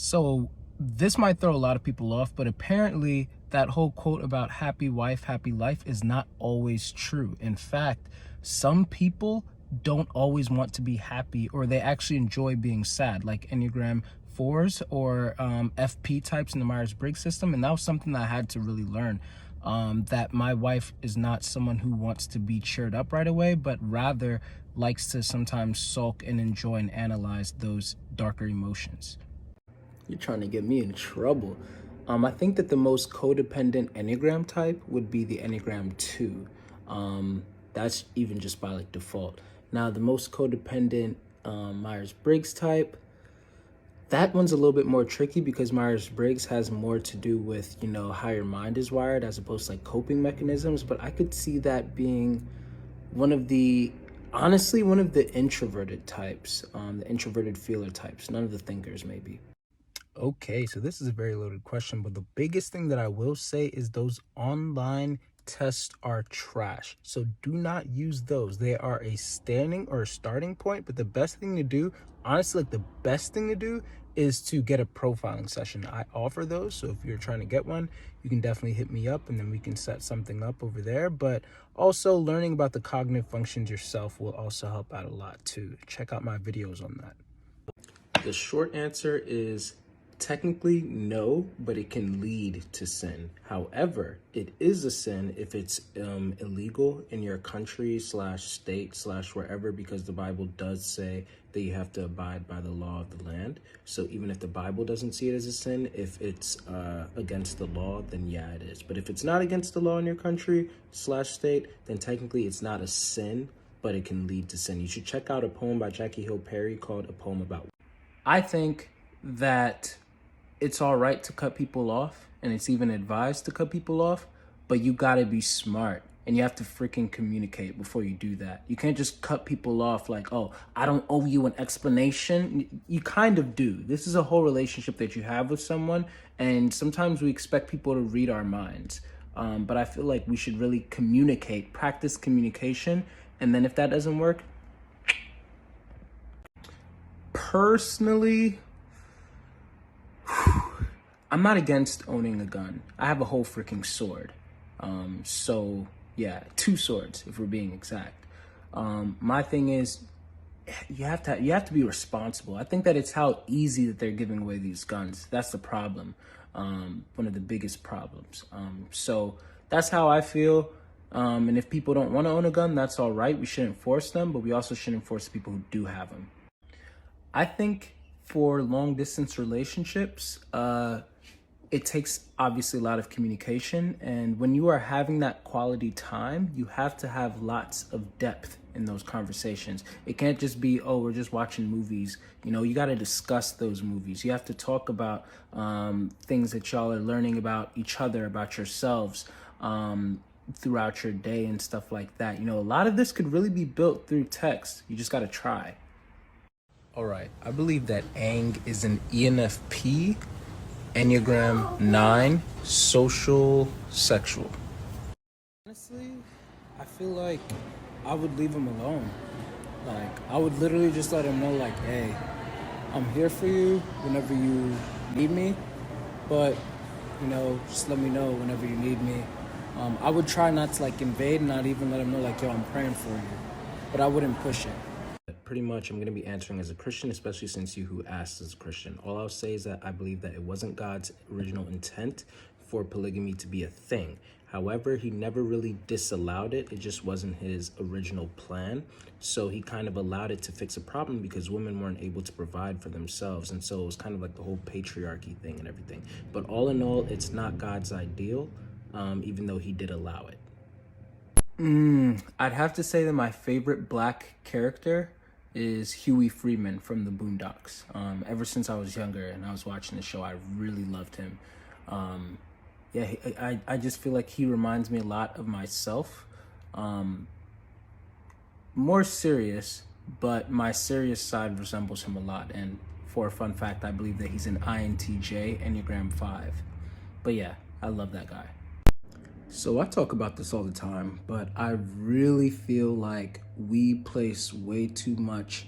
So this might throw a lot of people off, but apparently that whole quote about happy wife, happy life is not always true. In fact, some people don't always want to be happy, or they actually enjoy being sad, like Enneagram 4s or FP types in the Myers-Briggs system. And that was something that I had to really learn. That my wife is not someone who wants to be cheered up right away, but rather likes to sometimes sulk and enjoy and analyze those darker emotions. You're trying to get me in trouble. I think that the most codependent Enneagram type would be the Enneagram 2. That's even just by like default. Now, the most codependent Myers-Briggs type, that one's a little bit more tricky because Myers-Briggs has more to do with, how your mind is wired as opposed to like coping mechanisms. But I could see that being honestly, one of the introverted types, the introverted feeler types, none of the thinkers maybe. Okay, so this is a very loaded question, but the biggest thing that I will say is those online tests are trash. So do not use those. They are a standing or a starting point, but the best thing to do, honestly, like the best thing to do is to get a profiling session. I offer those, so if you're trying to get one, you can definitely hit me up and then we can set something up over there. But also learning about the cognitive functions yourself will also help out a lot too. Check out my videos on that. The short answer is technically no, but it can lead to sin. However, it is a sin if it's illegal in your country slash state slash wherever, because the Bible does say that you have to abide by the law of the land. So even if the Bible doesn't see it as a sin, if it's against the law, then yeah, it is. But if it's not against the law in your country slash state, then technically it's not a sin, but it can lead to sin. You should check out a poem by Jackie Hill Perry called A Poem About. I think that it's all right to cut people off, and it's even advised to cut people off, but you gotta be smart and you have to freaking communicate before you do that. You can't just cut people off like, oh, I don't owe you an explanation. You kind of do. This is a whole relationship that you have with someone, and sometimes we expect people to read our minds. But I feel like we should really communicate, practice communication, and then if that doesn't work, personally, I'm not against owning a gun. I have a whole freaking sword. So yeah, 2 swords if we're being exact. My thing is, you have to be responsible. I think that it's how easy that they're giving away these guns. That's the problem. One of the biggest problems. So that's how I feel. And if people don't want to own a gun, that's all right. We shouldn't force them, but we also shouldn't force the people who do have them. I think for long distance relationships, it takes obviously a lot of communication. And when you are having that quality time, you have to have lots of depth in those conversations. It can't just be, oh, we're just watching movies. You got to discuss those movies. You have to talk about things that y'all are learning about each other, about yourselves, throughout your day and stuff like that. A lot of this could really be built through text. You just got to try. All right, I believe that Ang is an ENFP, Enneagram 9, social, sexual. Honestly, I feel like I would leave him alone. Like, I would literally just let him know, like, hey, I'm here for you whenever you need me, but, just let me know whenever you need me. I would try not to, like, invade and not even let him know, like, yo, I'm praying for you, but I wouldn't push it. Pretty much, I'm going to be answering as a Christian, especially since you who asked as a Christian. All I'll say is that I believe that it wasn't God's original intent for polygamy to be a thing. However, he never really disallowed it. It just wasn't his original plan. So he kind of allowed it to fix a problem because women weren't able to provide for themselves. And so it was kind of like the whole patriarchy thing and everything. But all in all, it's not God's ideal, even though he did allow it. I'd have to say that my favorite black character is Huey Freeman from the Boondocks. Ever since I was younger and I was watching the show, I really loved him. I just feel like he reminds me a lot of myself. More serious, but my serious side resembles him a lot. And for a fun fact, I believe that he's an INTJ, Enneagram 5. But yeah, I love that guy. So I talk about this all the time, but I really feel like we place way too much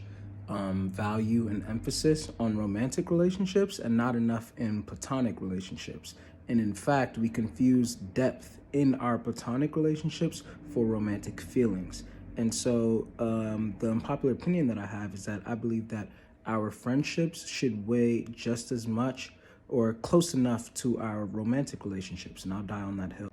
value and emphasis on romantic relationships and not enough in platonic relationships. And in fact, we confuse depth in our platonic relationships for romantic feelings. And so, the unpopular opinion that I have is that I believe that our friendships should weigh just as much or close enough to our romantic relationships. And I'll die on that hill.